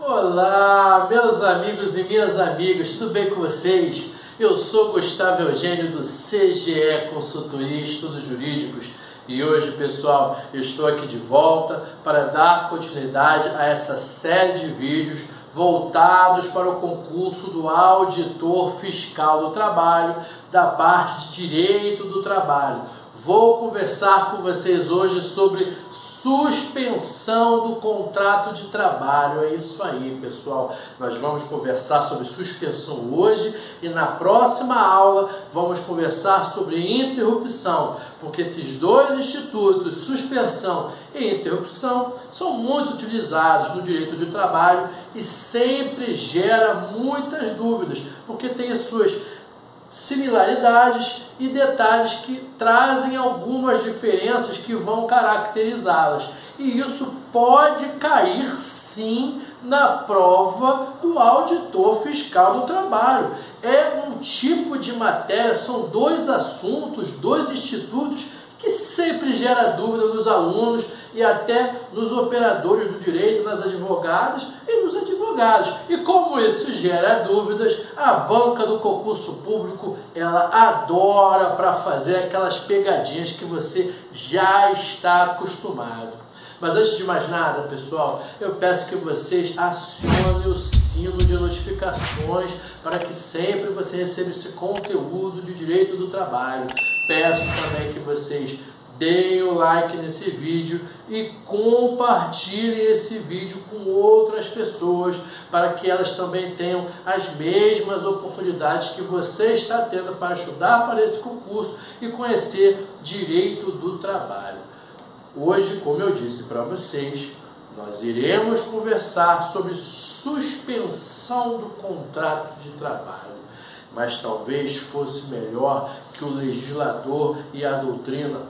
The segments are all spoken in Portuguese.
Olá, meus amigos e minhas amigas, tudo bem com vocês? Eu sou Gustavo Eugênio do CGE Consultoria e Estudos Jurídicos e hoje, pessoal, eu estou aqui de volta para dar continuidade a essa série de vídeos voltados para o concurso do Auditor Fiscal do Trabalho da parte de Direito do Trabalho. Vou conversar com vocês hoje sobre suspensão do contrato de trabalho. É isso aí, pessoal. Nós vamos conversar sobre suspensão hoje e na próxima aula vamos conversar sobre interrupção, porque esses dois institutos, suspensão e interrupção, são muito utilizados no direito do trabalho e sempre gera muitas dúvidas, porque tem as suas similaridades e detalhes que trazem algumas diferenças que vão caracterizá-las. E isso pode cair sim na prova do auditor fiscal do trabalho. É um tipo de matéria, são dois assuntos, dois institutos que sempre gera dúvida nos alunos e até nos operadores do direito, nas advogadas e nos advogados. E como isso gera dúvidas, a banca do concurso público, ela adora para fazer aquelas pegadinhas que você já está acostumado. Mas antes de mais nada, pessoal, eu peço que vocês acionem o sino de notificações para que sempre você receba esse conteúdo de direito do trabalho. Peço também que vocês deem o like nesse vídeo e compartilhem esse vídeo com outras pessoas para que elas também tenham as mesmas oportunidades que você está tendo para estudar para esse concurso e conhecer direito do trabalho. Hoje, como eu disse para vocês, nós iremos conversar sobre suspensão do contrato de trabalho. Mas talvez fosse melhor que o legislador e a doutrina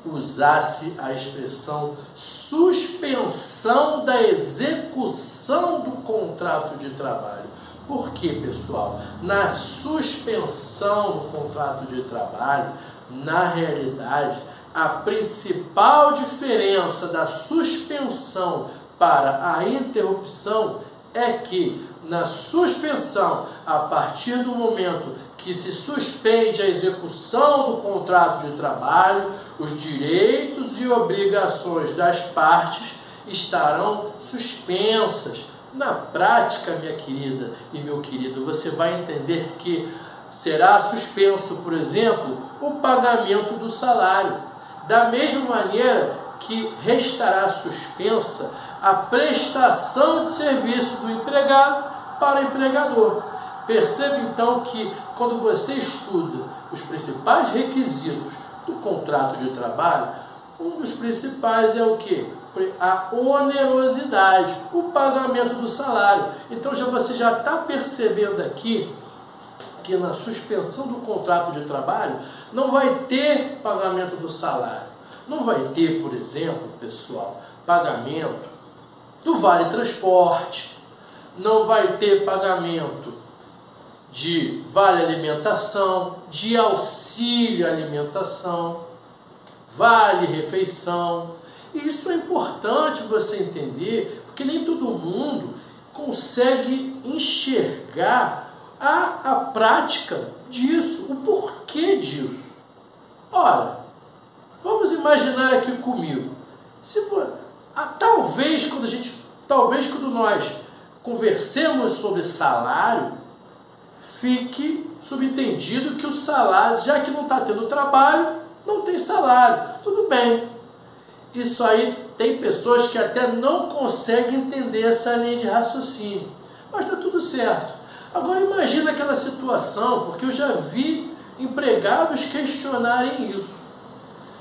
usasse a expressão suspensão da execução do contrato de trabalho. Por quê, pessoal? Na suspensão do contrato de trabalho, na realidade, a principal diferença da suspensão para a interrupção é que na suspensão, a partir do momento que se suspende a execução do contrato de trabalho, os direitos e obrigações das partes estarão suspensas. Na prática, minha querida e meu querido, você vai entender que será suspenso, por exemplo, o pagamento do salário. Da mesma maneira que restará suspensa a prestação de serviço do empregado para o empregador. Perceba então que quando você estuda os principais requisitos do contrato de trabalho, um dos principais é o quê? A onerosidade, o pagamento do salário. Então você já está percebendo aqui que na suspensão do contrato de trabalho não vai ter pagamento do salário. Não vai ter, por exemplo, pessoal, pagamento do vale transporte, não vai ter pagamento de vale alimentação, de auxílio alimentação, vale refeição. E isso é importante você entender, porque nem todo mundo consegue enxergar a prática disso, o porquê disso. Ora, vamos imaginar aqui comigo, talvez quando nós conversemos sobre salário, fique subentendido que o salário, já que não está tendo trabalho, não tem salário. Tudo bem. Isso aí tem pessoas que até não conseguem entender essa linha de raciocínio. Mas está tudo certo. Agora imagina aquela situação, porque eu já vi empregados questionarem isso.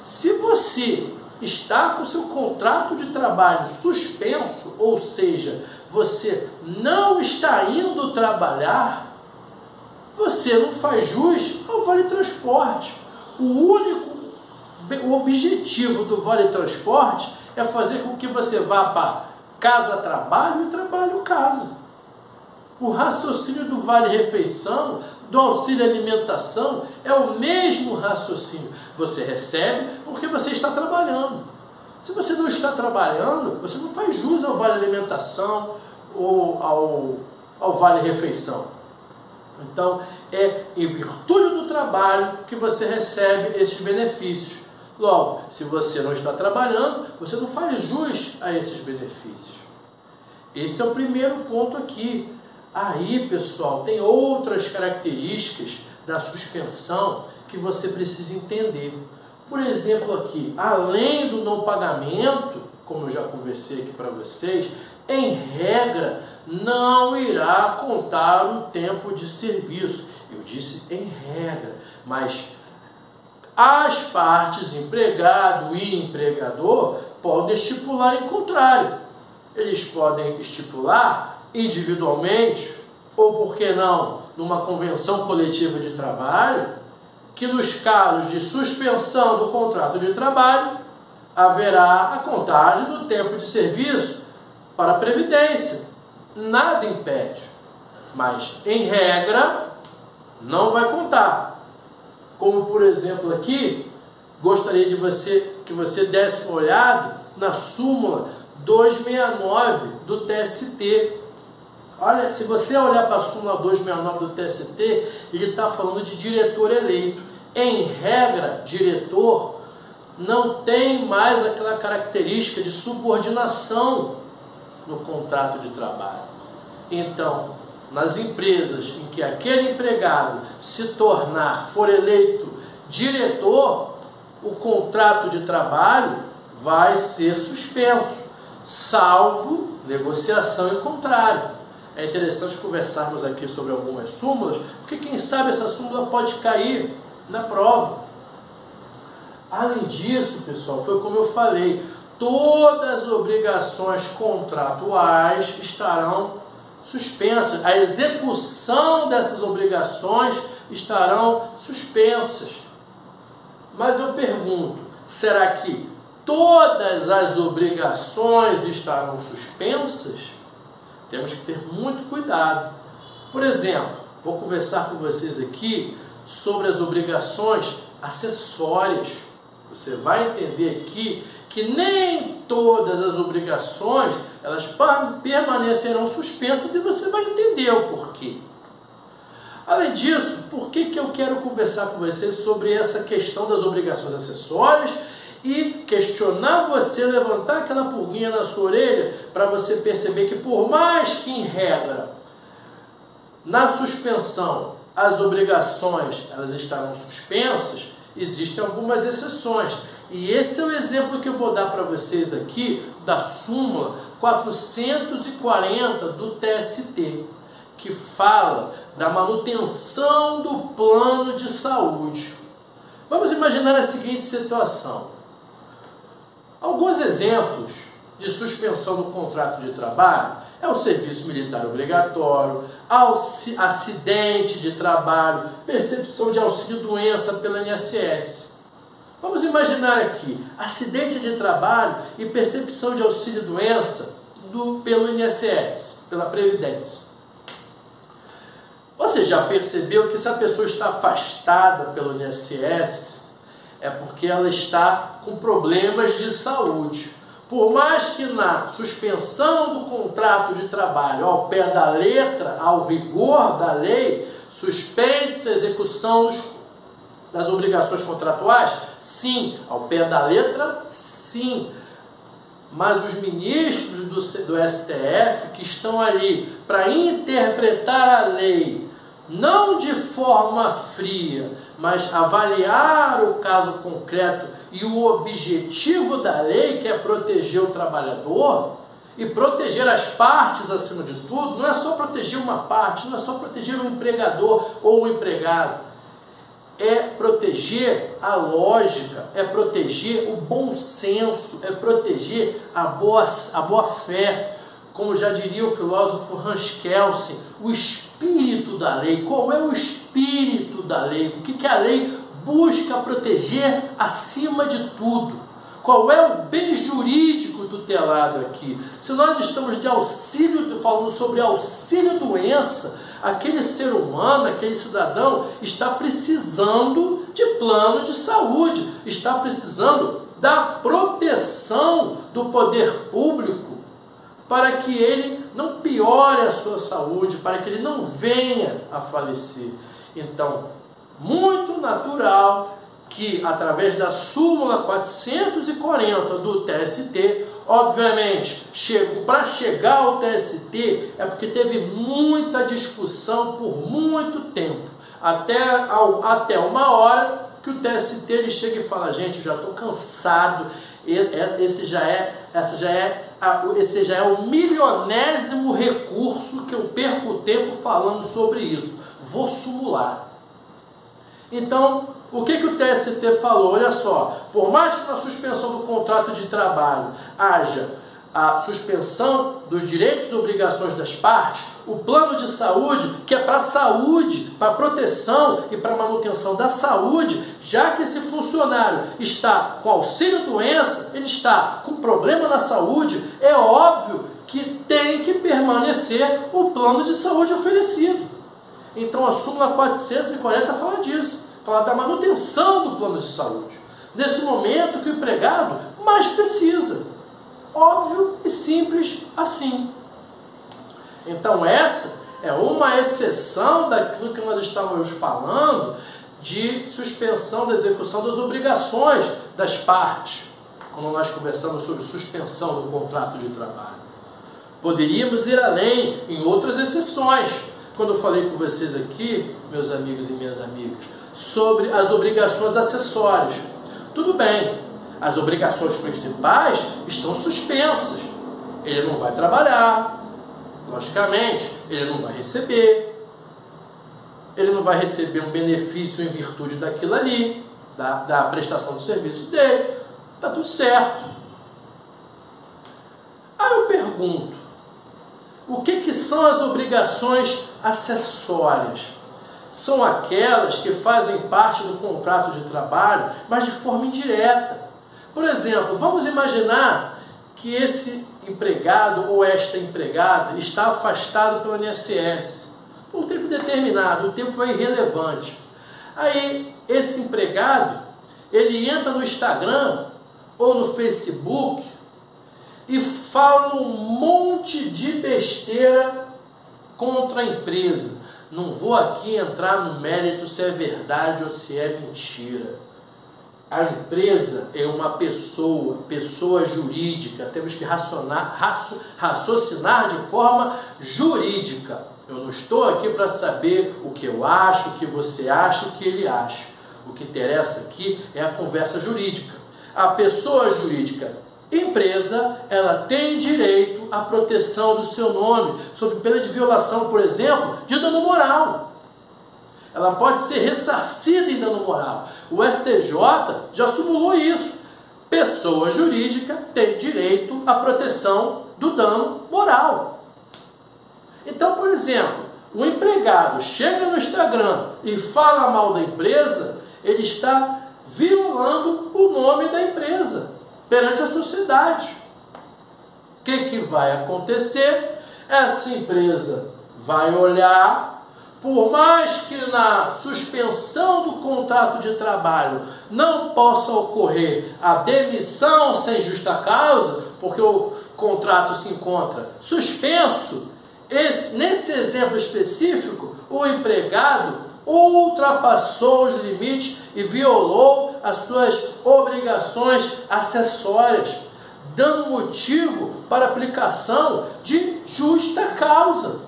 Se você está com seu contrato de trabalho suspenso, ou seja, você não está indo trabalhar, você não faz jus ao vale transporte. O objetivo do vale transporte é fazer com que você vá para casa-trabalho e trabalho-casa. O raciocínio do vale-refeição, do auxílio-alimentação, é o mesmo raciocínio. Você recebe porque você está trabalhando. Se você não está trabalhando, você não faz jus ao vale-alimentação, ao vale-refeição. Então, é em virtude do trabalho que você recebe esses benefícios. Logo, se você não está trabalhando, você não faz jus a esses benefícios. Esse é o primeiro ponto aqui. Aí, pessoal, tem outras características da suspensão que você precisa entender. Por exemplo, aqui, além do não pagamento, como eu já conversei aqui para vocês, em regra, não irá contar o tempo de serviço. Eu disse em regra, mas as partes, empregado e empregador, podem estipular em contrário. Eles podem estipular individualmente, ou por que não, numa convenção coletiva de trabalho, que nos casos de suspensão do contrato de trabalho, haverá a contagem do tempo de serviço para a Previdência. Nada impede, mas em regra não vai contar. Como por exemplo aqui, gostaria de que você desse uma olhada na súmula 269 do TST. Olha, se você olhar para a súmula 269 do TST, ele está falando de diretor eleito. Em regra, diretor não tem mais aquela característica de subordinação no contrato de trabalho. Então, nas empresas em que aquele empregado for eleito diretor, o contrato de trabalho vai ser suspenso, salvo negociação em contrário. É interessante conversarmos aqui sobre algumas súmulas, porque quem sabe essa súmula pode cair na prova. Além disso, pessoal, foi como eu falei, todas as obrigações contratuais estarão suspensas. A execução dessas obrigações estarão suspensas. Mas eu pergunto, será que todas as obrigações estarão suspensas? Temos que ter muito cuidado. Por exemplo, vou conversar com vocês aqui sobre as obrigações acessórias. Você vai entender aqui que nem todas as obrigações elas permanecerão suspensas e você vai entender o porquê. Além disso, por que eu quero conversar com vocês sobre essa questão das obrigações acessórias e questionar você, levantar aquela pulguinha na sua orelha para você perceber que por mais que em regra, na suspensão, as obrigações elas estarão suspensas, existem algumas exceções. E esse é o exemplo que eu vou dar para vocês aqui da súmula 440 do TST, que fala da manutenção do plano de saúde. Vamos imaginar a seguinte situação. Alguns exemplos de suspensão do contrato de trabalho é o serviço militar obrigatório, acidente de trabalho, percepção de auxílio-doença pelo INSS. Vamos imaginar aqui, acidente de trabalho e percepção de auxílio-doença pelo INSS, pela Previdência. Você já percebeu que se a pessoa está afastada pelo INSS, é porque ela está com problemas de saúde. Por mais que na suspensão do contrato de trabalho, ao pé da letra, ao rigor da lei, suspende-se a execução das obrigações contratuais? Sim. Ao pé da letra? Sim. Mas os ministros do STF que estão ali para interpretar a lei, não de forma fria, mas avaliar o caso concreto e o objetivo da lei, que é proteger o trabalhador e proteger as partes acima de tudo, não é só proteger uma parte, não é só proteger o empregador ou o empregado, é proteger a lógica, é proteger o bom senso, é proteger a boa fé. Como já diria o filósofo Hans Kelsen, o espírito da lei. Qual é o espírito da lei? O que a lei busca proteger acima de tudo? Qual é o bem jurídico tutelado aqui? Se nós estamos falando sobre auxílio-doença, aquele ser humano, aquele cidadão está precisando de plano de saúde, está precisando da proteção do poder público, para que ele não piore a sua saúde, para que ele não venha a falecer. Então, muito natural que, através da súmula 440 do TST, obviamente, para chegar ao TST é porque teve muita discussão por muito tempo, até uma hora que o TST ele chega e fala: gente, já estou cansado, esse já é o milionésimo recurso que eu perco tempo falando sobre isso, vou sumular. Então, o que o TST falou? Olha só, por mais que na suspensão do contrato de trabalho haja a suspensão dos direitos e obrigações das partes, o plano de saúde, que é para a saúde, para a proteção e para a manutenção da saúde, já que esse funcionário está com auxílio-doença, ele está com problema na saúde, é óbvio que tem que permanecer o plano de saúde oferecido. Então a súmula 440 fala disso, fala da manutenção do plano de saúde, nesse momento que o empregado mais precisa. Óbvio e simples assim. Então essa é uma exceção daquilo que nós estávamos falando de suspensão da execução das obrigações das partes, quando nós conversamos sobre suspensão do contrato de trabalho. Poderíamos ir além em outras exceções. Quando eu falei com vocês aqui, meus amigos e minhas amigas, sobre as obrigações acessórias. Tudo bem, as obrigações principais estão suspensas. Ele não vai trabalhar, logicamente, ele não vai receber um benefício em virtude daquilo ali, da prestação do serviço dele, está tudo certo. Aí eu pergunto, o que são as obrigações acessórias? São aquelas que fazem parte do contrato de trabalho, mas de forma indireta. Por exemplo, vamos imaginar que esse empregado ou esta empregada está afastado pelo INSS por um tempo determinado, o tempo é irrelevante. Aí esse empregado, ele entra no Instagram ou no Facebook e fala um monte de besteira contra a empresa. Não vou aqui entrar no mérito se é verdade ou se é mentira. A empresa é uma pessoa jurídica, temos que raciocinar de forma jurídica. Eu não estou aqui para saber o que eu acho, o que você acha, o que ele acha. O que interessa aqui é a conversa jurídica. A pessoa jurídica empresa, ela tem direito à proteção do seu nome, sob pena de violação, por exemplo, de dano moral. Ela pode ser ressarcida em dano moral. O STJ já simulou isso. Pessoa jurídica tem direito à proteção do dano moral. Então, por exemplo, o empregado chega no Instagram e fala mal da empresa, ele está violando o nome da empresa perante a sociedade. O que vai acontecer? Essa empresa vai olhar, por mais que na suspensão do contrato de trabalho não possa ocorrer a demissão sem justa causa, porque o contrato se encontra suspenso, nesse exemplo específico, o empregado ultrapassou os limites e violou as suas obrigações acessórias, dando motivo para aplicação de justa causa.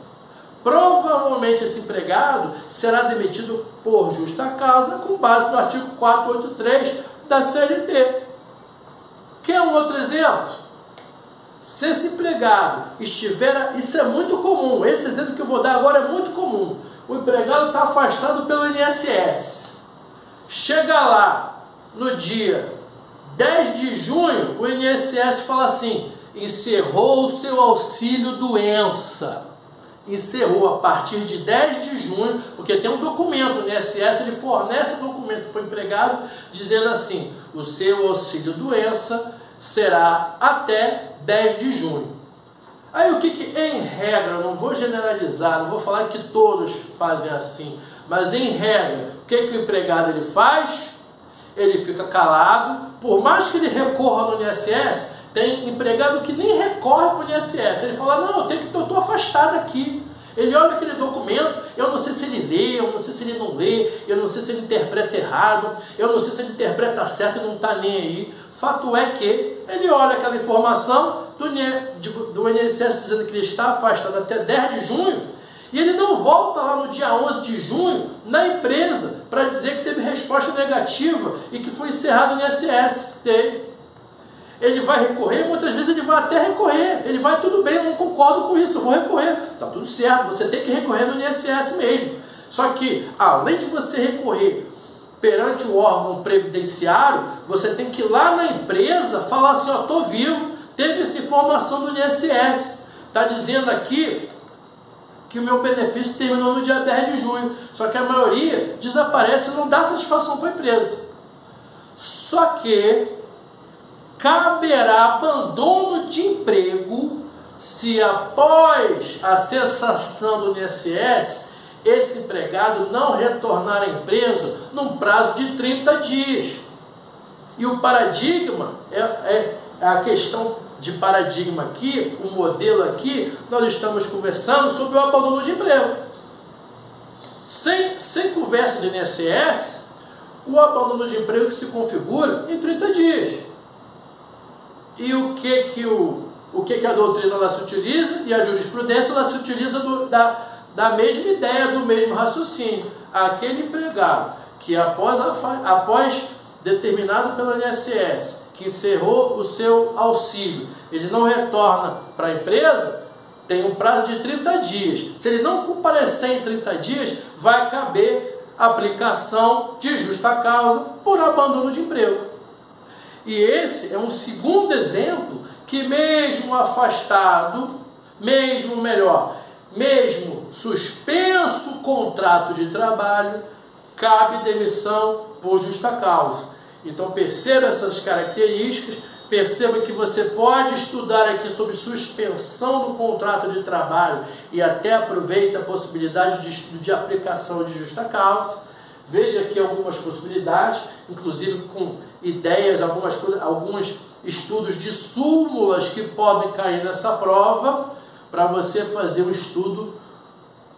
Provavelmente esse empregado será demitido por justa causa com base no artigo 483 da CLT. Quer um outro exemplo? Se esse empregado estiver... Isso é muito comum, esse exemplo que eu vou dar agora é muito comum. O empregado está afastado pelo INSS. Chega lá no dia 10 de junho, o INSS fala assim: encerrou o seu auxílio-doença. Encerrou a partir de 10 de junho, porque tem um documento, o INSS ele fornece um documento para o empregado dizendo assim: o seu auxílio-doença será até 10 de junho. Aí o que em regra, eu não vou generalizar, não vou falar que todos fazem assim, mas em regra, o que o empregado ele faz? Ele fica calado, por mais que ele recorra no INSS, Tem empregado que nem recorre para o INSS. Ele fala, não, eu estou afastado aqui. Ele olha aquele documento, eu não sei se ele lê, eu não sei se ele não lê, eu não sei se ele interpreta errado, eu não sei se ele interpreta certo e não está nem aí. Fato é que ele olha aquela informação do INSS dizendo que ele está afastado até 10 de junho e ele não volta lá no dia 11 de junho na empresa para dizer que teve resposta negativa e que foi encerrado o INSS dele. Ele vai recorrer, muitas vezes ele vai até recorrer, ele vai, tudo bem, eu não concordo com isso, eu vou recorrer, está tudo certo, você tem que recorrer no INSS mesmo. Só que, além de você recorrer perante o órgão previdenciário, você tem que ir lá na empresa falar assim, ó, estou vivo, teve essa informação do INSS, está dizendo aqui que o meu benefício terminou no dia 10 de junho, só que a maioria desaparece e não dá satisfação para a empresa. Só que caberá abandono de emprego se após a cessação do INSS, esse empregado não retornar à empresa num prazo de 30 dias. E o paradigma, a questão de paradigma aqui, o modelo aqui, nós estamos conversando sobre o abandono de emprego. Sem conversa de INSS, o abandono de emprego que se configura em 30 dias. E o que a doutrina ela se utiliza e a jurisprudência ela se utiliza da mesma ideia, do mesmo raciocínio. Aquele empregado que após determinado pelo INSS, que encerrou o seu auxílio, ele não retorna para a empresa, tem um prazo de 30 dias. Se ele não comparecer em 30 dias, vai caber aplicação de justa causa por abandono de emprego. E esse é um segundo exemplo que mesmo afastado, mesmo suspenso o contrato de trabalho, cabe demissão por justa causa. Então perceba essas características, perceba que você pode estudar aqui sobre suspensão do contrato de trabalho e até aproveita a possibilidade de estudo de aplicação de justa causa. Veja aqui algumas possibilidades, inclusive com ideias, alguns estudos de súmulas que podem cair nessa prova, para você fazer um estudo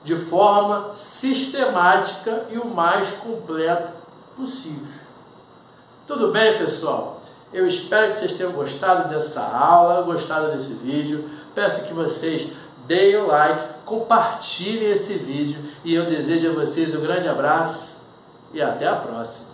de forma sistemática e o mais completo possível. Tudo bem, pessoal? Eu espero que vocês tenham gostado dessa aula, gostado desse vídeo. Peço que vocês deem o like, compartilhem esse vídeo e eu desejo a vocês um grande abraço e até a próxima.